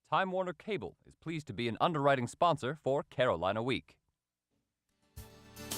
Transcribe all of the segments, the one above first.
Time Warner Cable is pleased to be an underwriting sponsor for Carolina Week.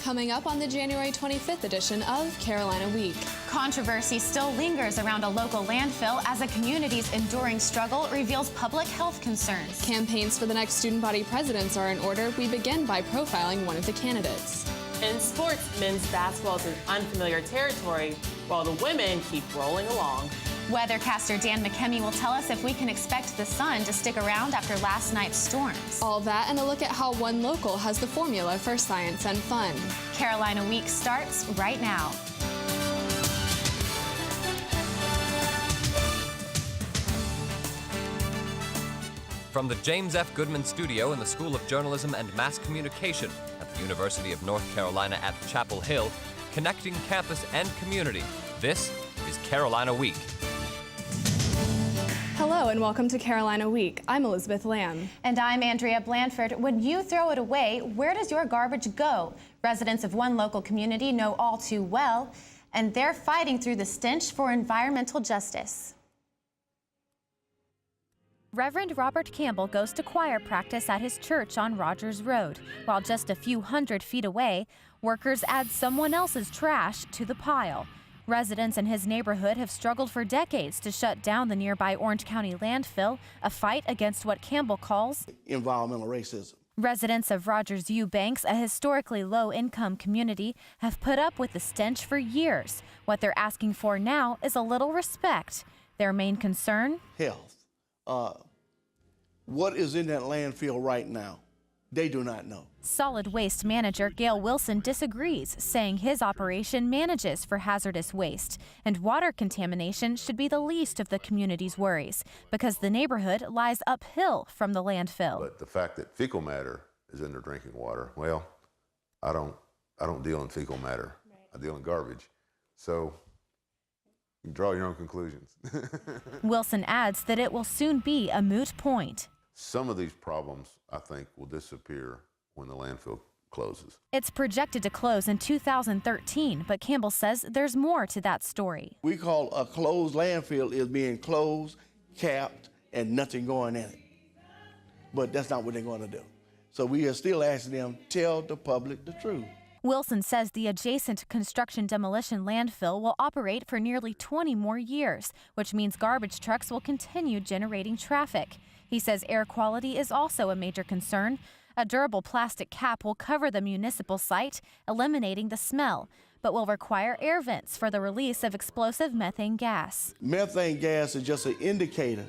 Coming up on the January 25th edition of Carolina Week. Controversy still lingers around a local landfill as a community's enduring struggle reveals public health concerns. Campaigns for the next student body presidents are in order. We begin by profiling one of the candidates. In sports, men's basketball is in unfamiliar territory, while the women keep rolling along. Weathercaster Dan McKemmy will tell us if we can expect the sun to stick around after last night's storms. All that and a look at how one local has the formula for science and fun. Carolina Week starts right now. From the James F. Goodman Studio in the School of Journalism and Mass Communication at the University of North Carolina at Chapel Hill, connecting campus and community, this is Carolina Week. Hello and welcome to Carolina Week. I'm Elizabeth Lamb. And I'm Andrea Blanford. When you throw it away, where does your garbage go? Residents of one local community know all too well, and they're fighting through the stench for environmental justice. Reverend Robert Campbell goes to choir practice at his church on Rogers Road. While just a few hundred feet away, workers add someone else's trash to the pile. Residents in his neighborhood have struggled for decades to shut down the nearby Orange County landfill, a fight against what Campbell calls environmental racism. Residents of Rogers Eubanks, a historically low-income community, have put up with the stench for years. What they're asking for now is a little respect. Their main concern? Health. What is in that landfill right now? They do not know. Solid Waste Manager Gail Wilson disagrees, saying his operation manages for hazardous waste, and water contamination should be the least of the community's worries, because the neighborhood lies uphill from the landfill. But the fact that fecal matter is in their drinking water, well, I don't deal in fecal matter. Right. I deal in garbage. So you can draw your own conclusions. Wilson adds that it will soon be a moot point. Some of these problems, I think, will disappear when the landfill closes. It's projected to close in 2013, but Campbell says there's more to that story. We call a closed landfill is being closed, capped, and nothing going in it. But that's not what they're going to do. So we are still asking them, tell the public the truth. Wilson says the adjacent construction demolition landfill will operate for nearly 20 more years, which means garbage trucks will continue generating traffic. He says air quality is also a major concern. A durable plastic cap will cover the municipal site, eliminating the smell, but will require air vents for the release of explosive methane gas. Methane gas is just an indicator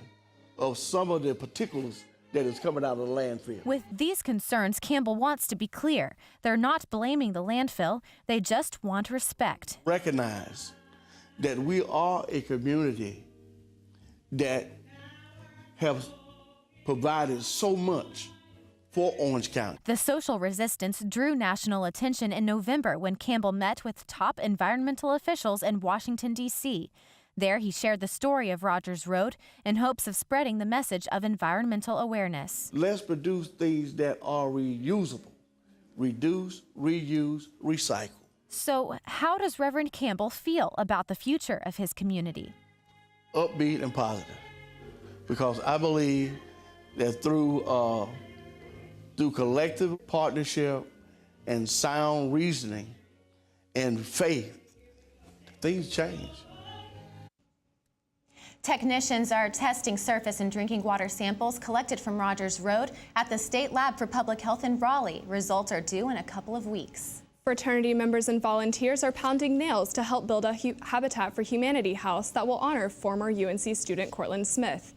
of some of the particulars that is coming out of the landfill. With these concerns, Campbell wants to be clear. They're not blaming the landfill. They just want respect. Recognize that we are a community that has provided so much for Orange County. The social resistance drew national attention in November when Campbell met with top environmental officials in Washington, D.C. There, he shared the story of Rogers Road in hopes of spreading the message of environmental awareness. Let's produce things that are reusable. Reduce, reuse, recycle. So, how does Reverend Campbell feel about the future of his community? Upbeat and positive, because I believe that through collective partnership and sound reasoning and faith, things change. Technicians are testing surface and drinking water samples collected from Rogers Road at the State Lab for Public Health in Raleigh. Results are due in a couple of weeks. Fraternity members and volunteers are pounding nails to help build a Habitat for Humanity house that will honor former UNC student Cortland Smith.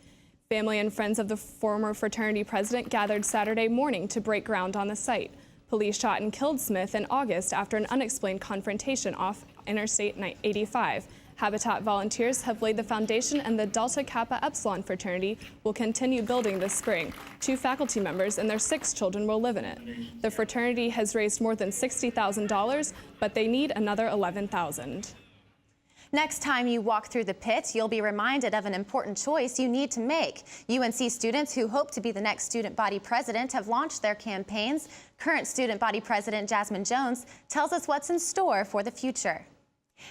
Family and friends of the former fraternity president gathered Saturday morning to break ground on the site. Police shot and killed Smith in August after an unexplained confrontation off Interstate 85. Habitat volunteers have laid the foundation, and the Delta Kappa Epsilon fraternity will continue building this spring. 2 faculty members and their 6 children will live in it. The fraternity has raised more than $60,000, but they need another $11,000. Next time you walk through the pit, you'll be reminded of an important choice you need to make. UNC students who hope to be the next student body president have launched their campaigns. Current student body president Jasmine Jones tells us what's in store for the future.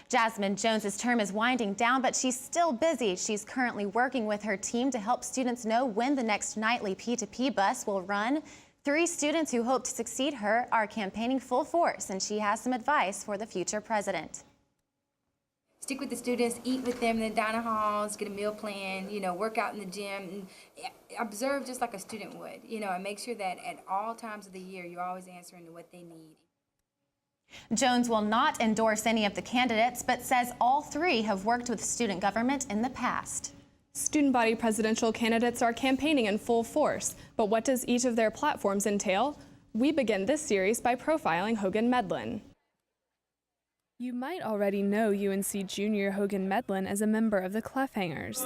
Jasmine Jones's term is winding down, but she's still busy. She's currently working with her team to help students know when the next nightly P2P bus will run. 3 students who hope to succeed her are campaigning full force, and she has some advice for the future president. Stick with the students, eat with them in the dining halls, get a meal plan, work out in the gym, and observe just like a student would, and make sure that at all times of the year you're always answering to what they need. Jones will not endorse any of the candidates, but says all 3 have worked with student government in the past. Student body presidential candidates are campaigning in full force, but what does each of their platforms entail? We begin this series by profiling Hogan Medlin. You might already know UNC junior Hogan Medlin as a member of the Cliffhangers.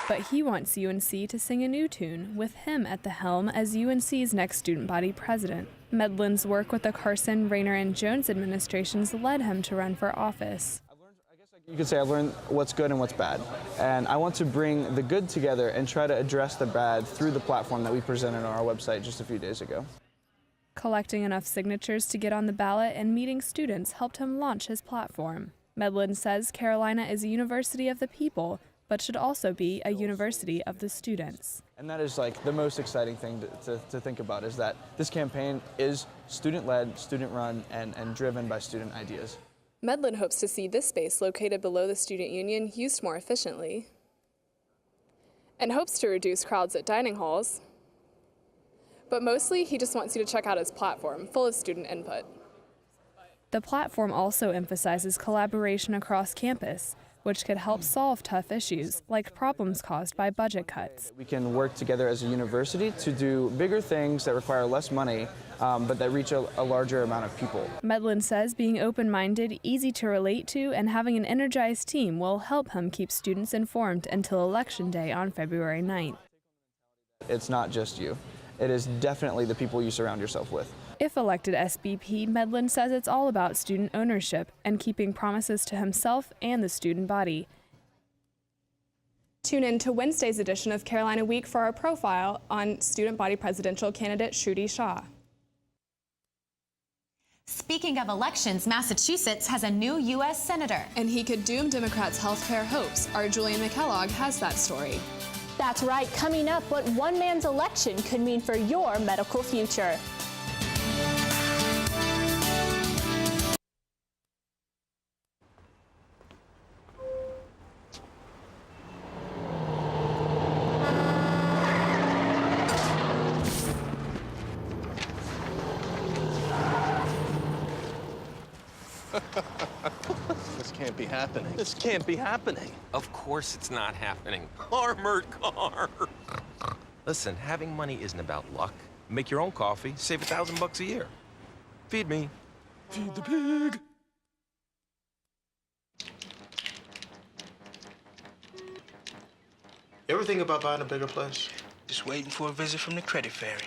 But he wants UNC to sing a new tune, with him at the helm as UNC's next student body president. Medlin's work with the Carson, Rayner, and Jones administrations led him to run for office. You could say I've learned what's good and what's bad. And I want to bring the good together and try to address the bad through the platform that we presented on our website just a few days ago. Collecting enough signatures to get on the ballot and meeting students helped him launch his platform. Medlin says Carolina is a university of the people, but should also be a university of the students. And that is like the most exciting thing to think about, is that this campaign is student-led, student-run, and driven by student ideas. Medlin hopes to see this space located below the student union used more efficiently, and hopes to reduce crowds at dining halls. But mostly, he just wants you to check out his platform, full of student input. The platform also emphasizes collaboration across campus, which could help solve tough issues, like problems caused by budget cuts. We can work together as a university to do bigger things that require less money, but that reach a larger amount of people. Medlin says being open-minded, easy to relate to, and having an energized team will help him keep students informed until Election Day on February 9th. It's not just you. It is definitely the people you surround yourself with. If elected SBP, Medlin says it's all about student ownership and keeping promises to himself and the student body. Tune in to Wednesday's edition of Carolina Week for our profile on student body presidential candidate Shruti Shah. Speaking of elections, Massachusetts has a new U.S. Senator. And he could doom Democrats' health care hopes. Our Julian McKellogg has that story. That's right. Coming up, what one man's election could mean for your medical future. This can't be happening. This can't be happening. Of course it's not happening. Armored car. Listen, having money isn't about luck. Make your own coffee, save $1,000 a year. Feed me. Feed the pig. You ever think about buying a bigger place? Just waiting for a visit from the credit fairy.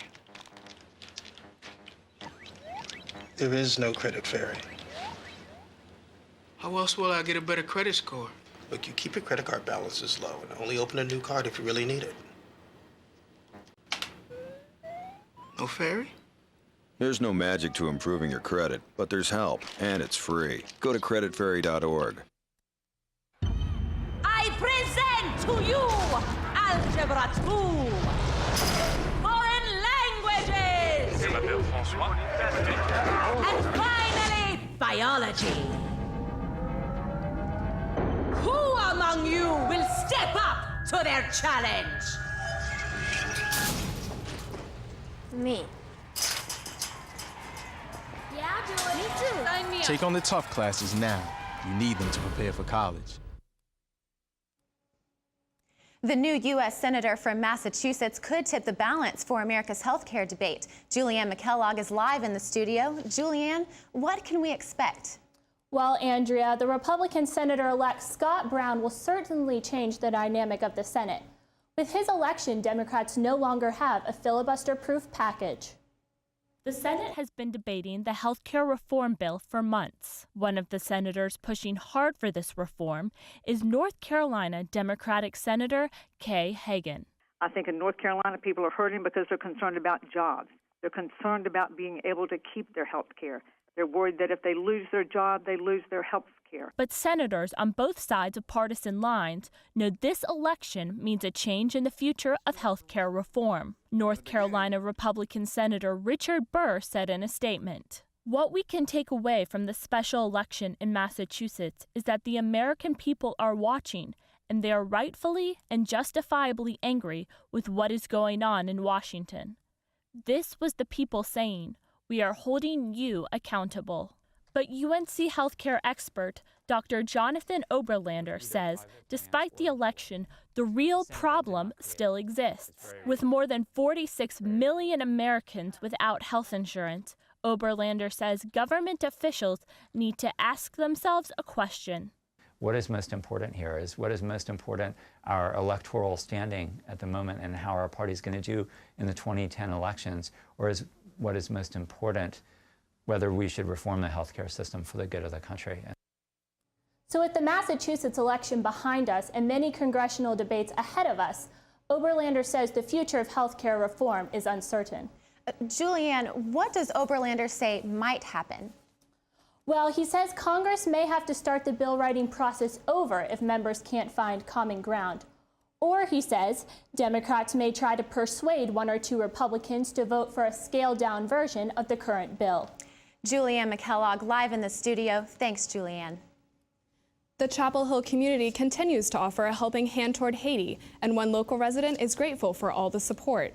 There is no credit fairy. How else will I get a better credit score? Look, you keep your credit card balances low and only open a new card if you really need it. No fairy? There's no magic to improving your credit, but there's help, and it's free. Go to creditfairy.org. I present to you Algebra 2, Foreign Languages, and finally, Biology. Who among you will step up to their challenge? Me. Yeah, I'll do it. Me too. Sign me up. Take on the tough classes now. You need them to prepare for college. The new U.S. Senator from Massachusetts could tip the balance for America's healthcare debate. Julianne McKellogg is live in the studio. Julianne, what can we expect? Well, Andrea, the Republican Senator-elect Scott Brown will certainly change the dynamic of the Senate. With his election, Democrats no longer have a filibuster-proof package. The Senate has been debating the health care reform bill for months. One of the senators pushing hard for this reform is North Carolina Democratic Senator Kay Hagan. I think in North Carolina, people are hurting because they're concerned about jobs. They're concerned about being able to keep their health care. They're worried that if they lose their job, they lose their health care. But senators on both sides of partisan lines know this election means a change in the future of health care reform. North Carolina Republican Senator Richard Burr said in a statement, "What we can take away from the special election in Massachusetts is that the American people are watching, and they are rightfully and justifiably angry with what is going on in Washington. This was the people saying, 'We are holding you accountable.'" But UNC healthcare expert Dr. Jonathan Oberlander says despite the election, the real problem still exists. With more than 46 million Americans without health insurance, Oberlander says government officials need to ask themselves a question. What is most important here is what is most important, our electoral standing at the moment and how our party is going to do in the 2010 elections, or is what is most important, whether we should reform the healthcare system for the good of the country. So with the Massachusetts election behind us and many congressional debates ahead of us, Oberlander says the future of healthcare reform is uncertain. Julianne, what does Oberlander say might happen? Well, he says Congress may have to start the bill writing process over if members can't find common ground. Or, he says, Democrats may try to persuade one or two Republicans to vote for a scaled-down version of the current bill. Julianne McKellogg live in the studio. Thanks, Julianne. The Chapel Hill community continues to offer a helping hand toward Haiti, and one local resident is grateful for all the support.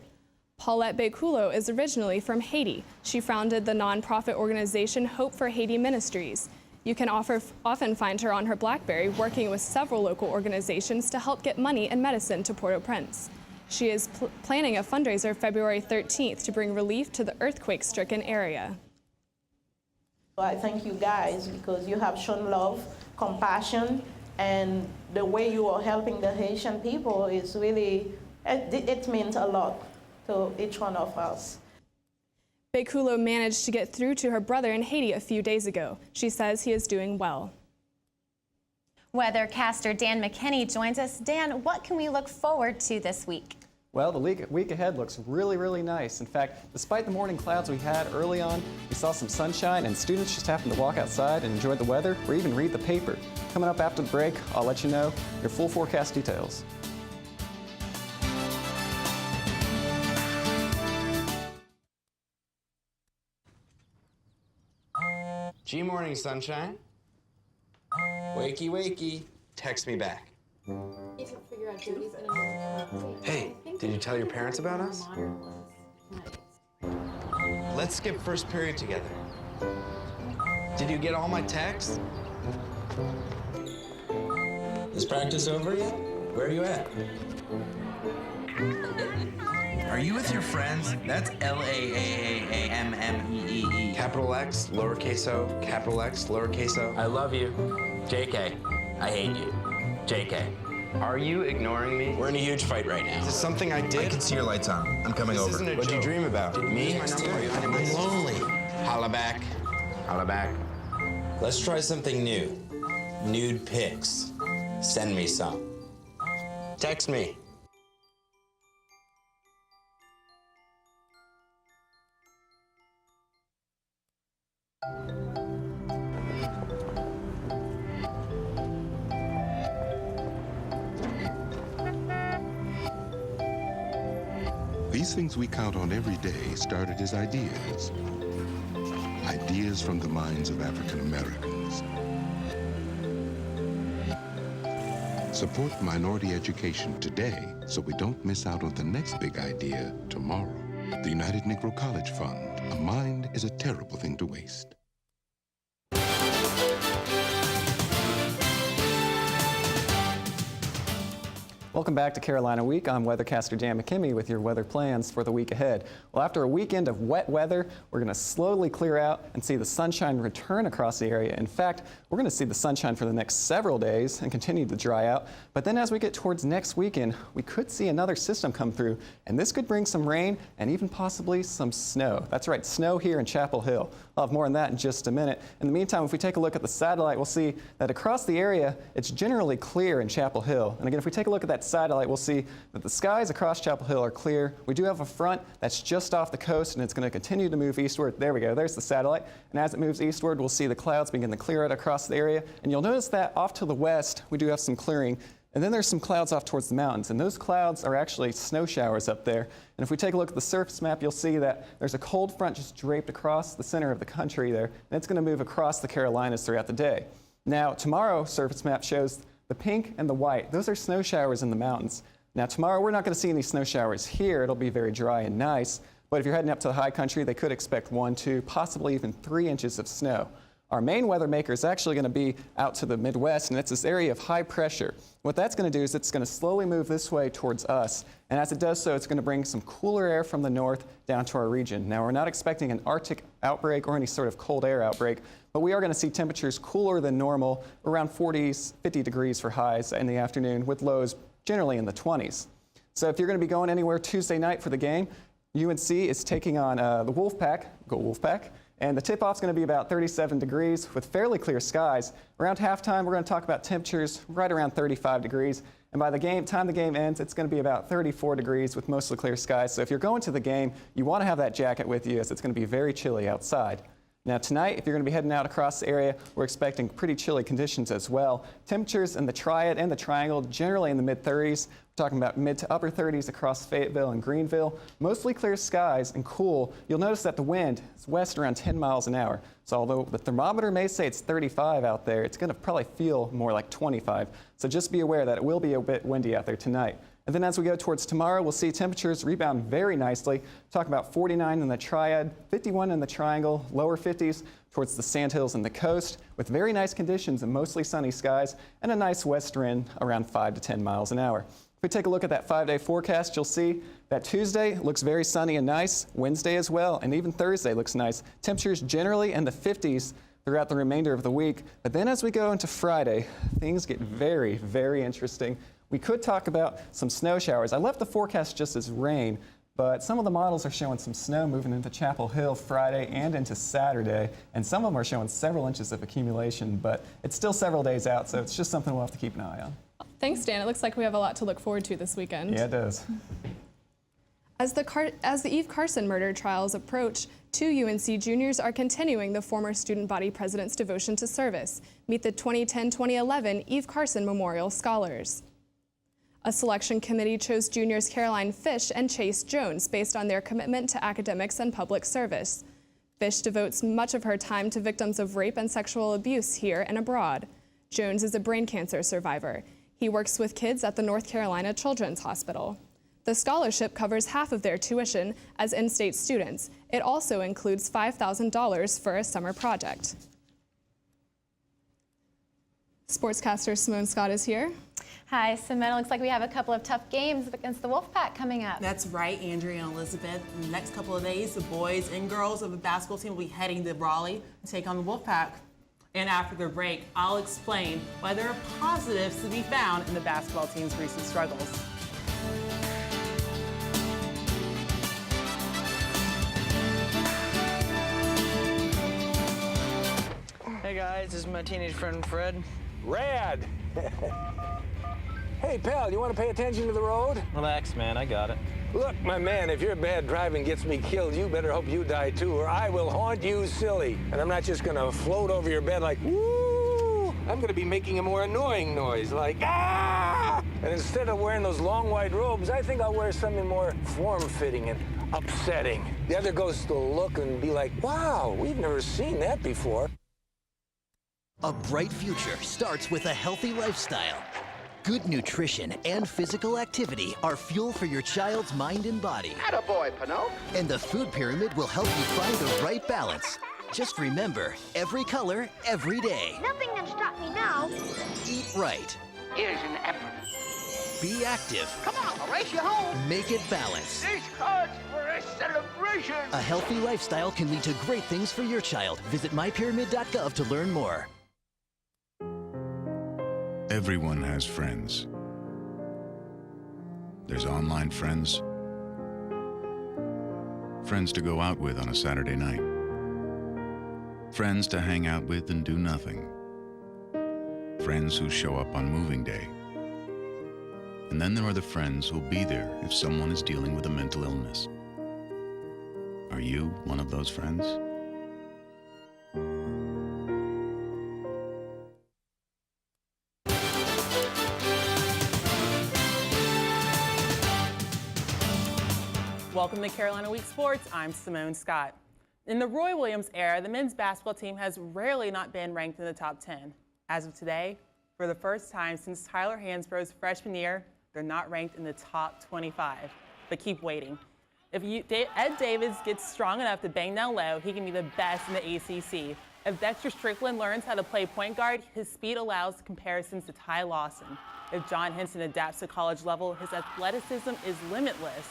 Paulette Beculo is originally from Haiti. She founded the nonprofit organization Hope for Haiti Ministries. You can often find her on her BlackBerry working with several local organizations to help get money and medicine to Port-au-Prince. She is planning a fundraiser February 13th to bring relief to the earthquake-stricken area. I thank you guys because you have shown love, compassion, and the way you are helping the Haitian people is really, it means a lot to each one of us. Beculo managed to get through to her brother in Haiti a few days ago. She says he is doing well. Weathercaster Dan McKinney joins us. Dan, what can we look forward to this week? Well, the week ahead looks really, really nice. In fact, despite the morning clouds we had early on, we saw some sunshine and students just happened to walk outside and enjoy the weather or even read the paper. Coming up after the break, I'll let you know your full forecast details. G-Morning, sunshine. Wakey, wakey. Text me back. Hey, did you tell your parents about us? Let's skip first period together. Did you get all my texts? Is practice over yet? Where are you at? Are you with your friends? That's L-A-A-A-A-M-M-E-E-E. Capital X, lowercase o, capital X, lowercase o. I love you. JK, I hate you. JK. Are you ignoring me? We're in a huge fight right now. Is this something I did? I can see your lights on. I'm coming over. What'd you dream about? Me? I'm lonely. Holla back. Holla back. Let's try something new. Nude pics. Send me some. Text me. These things we count on every day started as ideas. Ideas from the minds of African Americans. Support minority education today so we don't miss out on the next big idea tomorrow. The United Negro College Fund. A mind is a terrible thing to waste. Welcome back to Carolina Week. I'm weathercaster Dan McKinney with your weather plans for the week ahead. Well, after a weekend of wet weather, we're going to slowly clear out and see the sunshine return across the area. In fact, we're going to see the sunshine for the next several days and continue to dry out. But then as we get towards next weekend, we could see another system come through, and this could bring some rain and even possibly some snow. That's right, snow here in Chapel Hill. I'll have more on that in just a minute. In the meantime, if we take a look at the satellite, we'll see that across the area, it's generally clear in Chapel Hill. And again, if we take a look at that satellite, we'll see that the skies across Chapel Hill are clear. We do have a front that's just off the coast, and it's going to continue to move eastward. There we go. There's the satellite. And as it moves eastward, we'll see the clouds begin to clear out across the area. And you'll notice that off to the west, we do have some clearing. And then there's some clouds off towards the mountains, and those clouds are actually snow showers up there. And if we take a look at the surface map, you'll see that there's a cold front just draped across the center of the country there, and it's going to move across the Carolinas throughout the day. Now, tomorrow, surface map shows the pink and the white. Those are snow showers in the mountains. Now, tomorrow, we're not going to see any snow showers here. It'll be very dry and nice. But if you're heading up to the high country, they could expect 1, 2, possibly even 3 inches of snow. Our main weather maker is actually going to be out to the Midwest, and it's this area of high pressure. What that's going to do is it's going to slowly move this way towards us, and as it does so, it's going to bring some cooler air from the north down to our region. Now, we're not expecting an Arctic outbreak or any sort of cold air outbreak, but we are going to see temperatures cooler than normal, around 50 degrees for highs in the afternoon, with lows generally in the 20s. So if you're going to be going anywhere Tuesday night for the game, UNC is taking on the Wolfpack. Go Wolfpack. And the tip-off is going to be about 37 degrees with fairly clear skies. Around halftime, we're going to talk about temperatures right around 35 degrees. And by the time the game ends, it's going to be about 34 degrees with mostly clear skies. So if you're going to the game, you want to have that jacket with you as it's going to be very chilly outside. Now tonight, if you're going to be heading out across the area, we're expecting pretty chilly conditions as well. Temperatures in the Triad and the Triangle generally in the mid-30s. We're talking about mid to upper 30s across Fayetteville and Greenville. Mostly clear skies and cool. You'll notice that the wind is west around 10 miles an hour. So although the thermometer may say it's 35 out there, it's going to probably feel more like 25. So just be aware that it will be a bit windy out there tonight. And then as we go towards tomorrow, we'll see temperatures rebound very nicely. Talk about 49 in the Triad, 51 in the Triangle, lower 50s towards the Sandhills and the coast, with very nice conditions and mostly sunny skies, and a nice west wind around 5 to 10 miles an hour. If we take a look at that 5-day forecast, you'll see that Tuesday looks very sunny and nice, Wednesday as well, and even Thursday looks nice. Temperatures generally in the 50s throughout the remainder of the week. But then as we go into Friday, things get very, very interesting. We could talk about some snow showers. I left the forecast just as rain, but some of the models are showing some snow moving into Chapel Hill Friday and into Saturday, and some of them are showing several inches of accumulation, but it's still several days out, so it's just something we'll have to keep an eye on. Thanks, Dan. It looks like we have a lot to look forward to this weekend. Yeah, it does. As the Eve Carson murder trials approach, 2 UNC juniors are continuing the former student body president's devotion to service. Meet the 2010-2011 Eve Carson Memorial Scholars. A selection committee chose juniors Caroline Fish and Chase Jones based on their commitment to academics and public service. Fish devotes much of her time to victims of rape and sexual abuse here and abroad. Jones is a brain cancer survivor. He works with kids at the North Carolina Children's Hospital. The scholarship covers half of their tuition as in-state students. It also includes $5,000 for a summer project. Sportscaster Simone Scott is here. Hi, Simone. Looks like we have a couple of tough games against the Wolfpack coming up. That's right, Andrea and Elizabeth. In the next couple of days, the boys and girls of the basketball team will be heading to Raleigh to take on the Wolfpack. And after the break, I'll explain why there are positives to be found in the basketball team's recent struggles. Hey guys, this is my teenage friend Fred. Rad! Hey pal, you want to pay attention to the road? Relax, man, I got it. Look, my man, if your bad driving gets me killed, you better hope you die too, or I will haunt you silly. And I'm not just gonna float over your bed like, woo! I'm gonna be making a more annoying noise, like, ah! And instead of wearing those long white robes, I think I'll wear something more form-fitting and upsetting. The other ghosts will look and be like, wow, we've never seen that before. A bright future starts with a healthy lifestyle. Good nutrition and physical activity are fuel for your child's mind and body. Attaboy, Pinot. And the food pyramid will help you find the right balance. Just remember, every color, every day. Nothing can stop me now. Eat right. Here's an apple. Be active. Come on, I'll race you home. Make it balanced. This calls for a celebration. A healthy lifestyle can lead to great things for your child. Visit mypyramid.gov to learn more. Everyone has friends. There's online friends, friends to go out with on a Saturday night, Friends to hang out with and do nothing. Friends who show up on moving day. And then there are the friends who'll be there if someone is dealing with a mental illness. Are you one of those friends? Welcome to Carolina Week Sports. I'm Simone Scott. In the Roy Williams era, the men's basketball team has rarely not been ranked in the top 10. As of today, for the first time since Tyler Hansborough's freshman year, they're not ranked in the top 25. But keep waiting. If Ed Davis gets strong enough to bang down low, he can be the best in the ACC. If Dexter Strickland learns how to play point guard, his speed allows comparisons to Ty Lawson. If John Henson adapts to college level, his athleticism is limitless.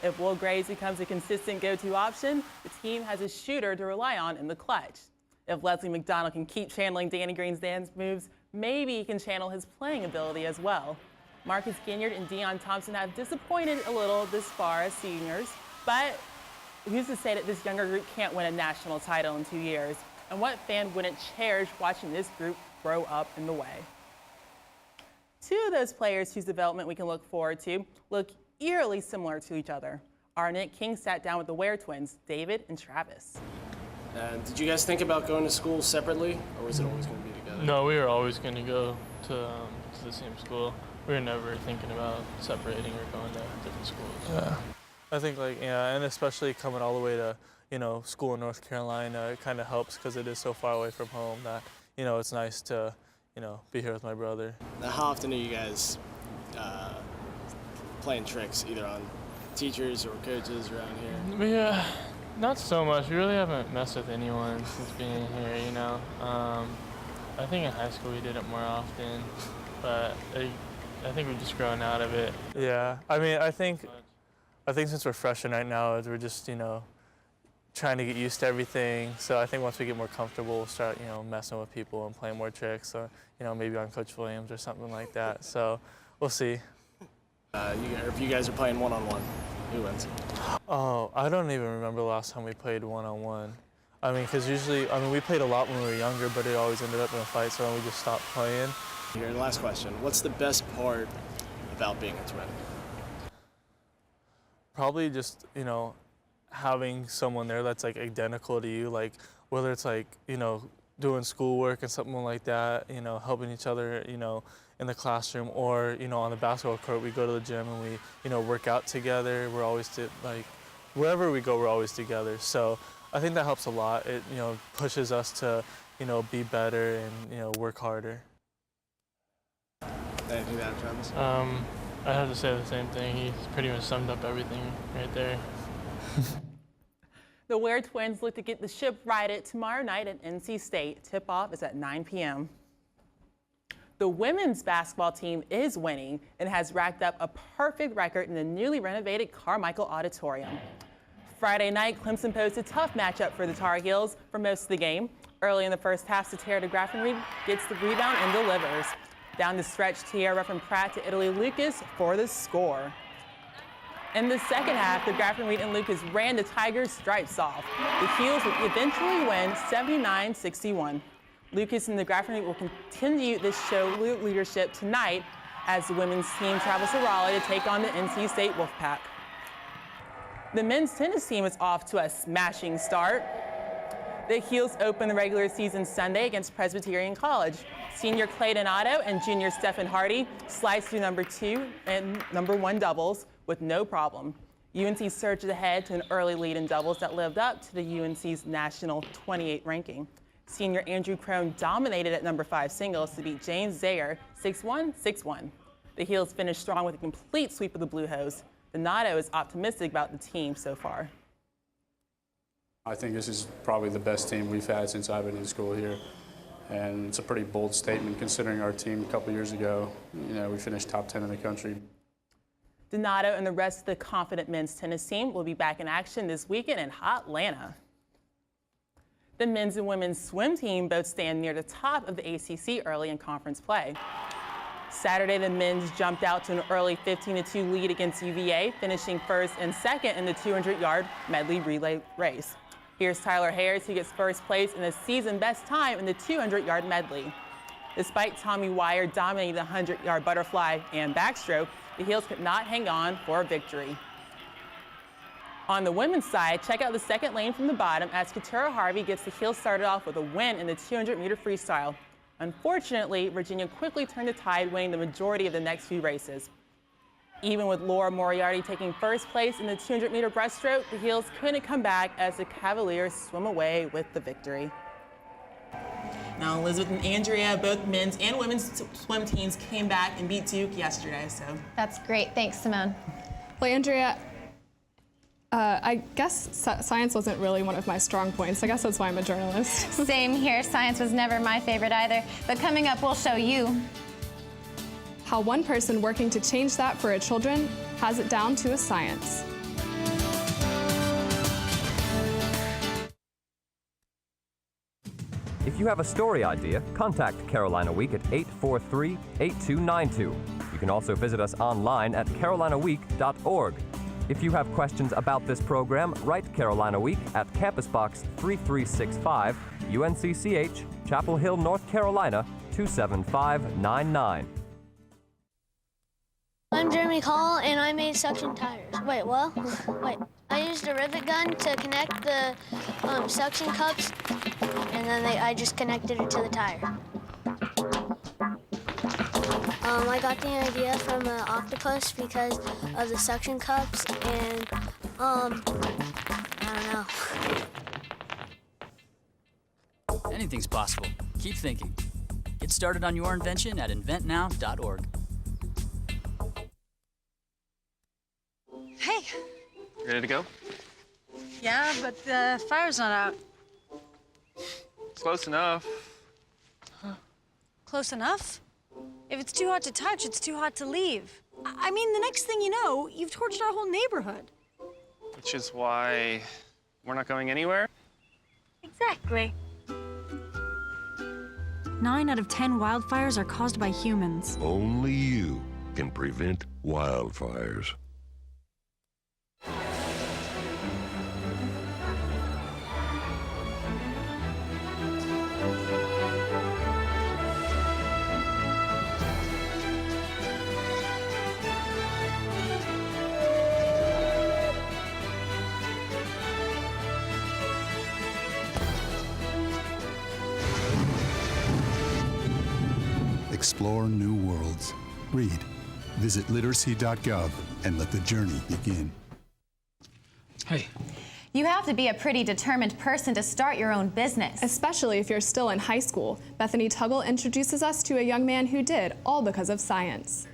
If Will Graves becomes a consistent go-to option, the team has a shooter to rely on in the clutch. If Leslie McDonald can keep channeling Danny Green's dance moves, maybe he can channel his playing ability as well. Marcus Ginyard and Deion Thompson have disappointed a little this far as seniors, but who's to say that this younger group can't win a national title in 2 years? And what fan wouldn't cherish watching this group grow up in the way? Two of those players whose development we can look forward to look eerily similar to each other. Our Nick King sat down with the Ware twins, David and Travis. Did you guys think about going to school separately, or was it always going to be together? No, we were always going to go to the same school. We were never thinking about separating or going to different schools. Yeah, I think and especially coming all the way to, school in North Carolina, it kind of helps because it is so far away from home that, it's nice to, be here with my brother. Now, how often are you guys playing tricks, either on teachers or coaches around here? Not so much. We really haven't messed with anyone since being here, I think in high school we did it more often, but I think we've just grown out of it. Yeah, I think since we're freshmen right now, we're just, trying to get used to everything. So I think once we get more comfortable, we'll start, messing with people and playing more tricks, or, maybe on Coach Williams or something like that. So we'll see. If you guys are playing one-on-one, who wins? Oh, I don't even remember the last time we played one-on-one. Because usually, we played a lot when we were younger, but it always ended up in a fight, so then we just stopped playing. Here, last question. What's the best part about being a twin? Probably just, having someone there that's identical to you, whether it's doing schoolwork and something like that, helping each other, in the classroom, or, on the basketball court, we go to the gym and we, work out together. We're always, wherever we go, we're always together. So I think that helps a lot. It, pushes us to, be better and, work harder. Anything to add, Travis? I have to say the same thing. He pretty much summed up everything right there. The Ware twins look to get the ship righted tomorrow night at NC State. Tip-off is at 9 p.m. The women's basketball team is winning and has racked up a perfect record in the newly renovated Carmichael Auditorium. Friday night, Clemson posed a tough matchup for the Tar Heels for most of the game. Early in the first half, Satara DeGraffenreid gets the rebound and delivers. Down the stretch, Tierra from Pratt to Italy Lucas for the score. In the second half, DeGraffenreid and Lucas ran the Tigers' stripes off. The Heels would eventually win 79-61. Lucas and DeGraffenreid will continue this show leadership tonight as the women's team travels to Raleigh to take on the NC State Wolfpack. The men's tennis team is off to a smashing start. The Heels open the regular season Sunday against Presbyterian College. Senior Clayton Otto and junior Stephen Hardy sliced through number 2 and number 1 doubles with no problem. UNC surged ahead to an early lead in doubles that lived up to the UNC's national 28 ranking. Senior Andrew Crone dominated at number 5 singles to beat James Zayer 6-1, 6-1. The Heels finished strong with a complete sweep of the Blue Hose. Donato is optimistic about the team so far. I think this is probably the best team we've had since I've been in school here. And it's a pretty bold statement considering our team a couple years ago, we finished top 10 in the country. Donato and the rest of the confident men's tennis team will be back in action this weekend in Hotlanta. The men's and women's swim team both stand near the top of the ACC early in conference play. Saturday, the men's jumped out to an early 15-2 lead against UVA, finishing first and second in the 200-yard medley relay race. Here's Tyler Harris, who gets first place in the season best time in the 200-yard medley. Despite Tommy Wire dominating the 100-yard butterfly and backstroke, the Heels could not hang on for a victory. On the women's side, check out the second lane from the bottom as Katura Harvey gets the Heels started off with a win in the 200-meter freestyle. Unfortunately, Virginia quickly turned the tide, winning the majority of the next few races. Even with Laura Moriarty taking first place in the 200-meter breaststroke, the Heels couldn't come back as the Cavaliers swim away with the victory. Now, Elizabeth and Andrea, both men's and women's swim teams came back and beat Duke yesterday. So That's great. Thanks, Simone. Well, Andrea, I guess science wasn't really one of my strong points. I guess that's why I'm a journalist. Same here. Science was never my favorite either. But coming up, we'll show you how one person working to change that for our children has it down to a science. If you have a story idea, contact Carolina Week at 843-8292. You can also visit us online at carolinaweek.org. If you have questions about this program, write Carolina Week at Campus Box 3365, UNCCH, Chapel Hill, North Carolina, 27599. I'm Jeremy Call, and I made suction tires. Wait, what? Wait. I used a rivet gun to connect the suction cups, and then I just connected it to the tire. I got the idea from an octopus because of the suction cups, and I don't know. Anything's possible. Keep thinking. Get started on your invention at inventnow.org. Hey. Ready to go? Yeah, but the fire's not out. Close enough. Close enough? If it's too hot to touch, it's too hot to leave. I mean, the next thing you know, you've torched our whole neighborhood. Which is why we're not going anywhere? Exactly. 9 out of 10 wildfires are caused by humans. Only you can prevent wildfires. Explore new worlds. Read. Visit literacy.gov and let the journey begin. Hey. You have to be a pretty determined person to start your own business. Especially if you're still in high school. Bethany Tuggle introduces us to a young man who did, all because of science.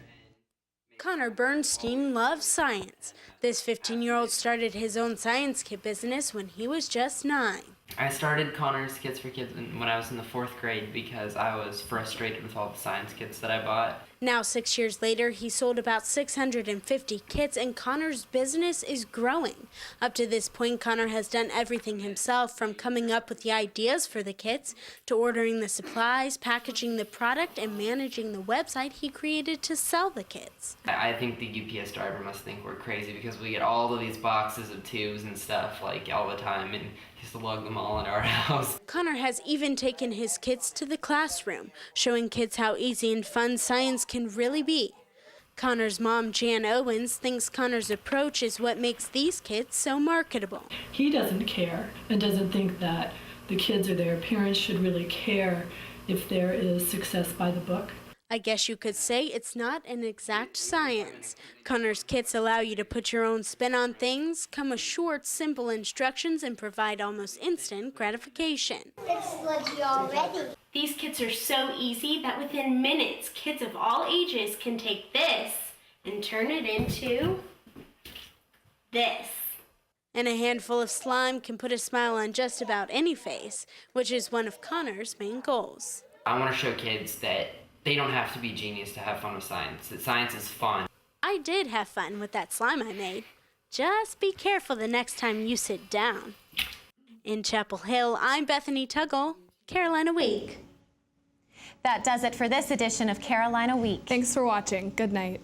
Connor Bernstein loves science. This 15-year-old started his own science kit business when he was just 9. I started Connor's Kits for Kids when I was in the 4th grade because I was frustrated with all the science kits that I bought. Now, 6 years later, he sold about 650 kits, and Connor's business is growing. Up to this point, Connor has done everything himself, from coming up with the ideas for the kits to ordering the supplies, packaging the product, and managing the website he created to sell the kits. I think the UPS driver must think we're crazy because we get all of these boxes of tubes and stuff like all the time, and he has to lug them all in our house. Connor has even taken his kits to the classroom, showing kids how easy and fun science can really be. Connor's mom, Jan Owens, thinks Connor's approach is what makes these kits so marketable. He doesn't care and doesn't think that the kids or their parents should really care if there is success by the book. I guess you could say it's not an exact science. Connor's kits allow you to put your own spin on things, come with short, simple instructions, and provide almost instant gratification. It's legit already. These kits are so easy that within minutes, kids of all ages can take this and turn it into this. And a handful of slime can put a smile on just about any face, which is one of Connor's main goals. I want to show kids that they don't have to be genius to have fun with science, that science is fun. I did have fun with that slime I made. Just be careful the next time you sit down. In Chapel Hill, I'm Bethany Tuggle, Carolina Week. That does it for this edition of Carolina Week. Thanks for watching. Good night.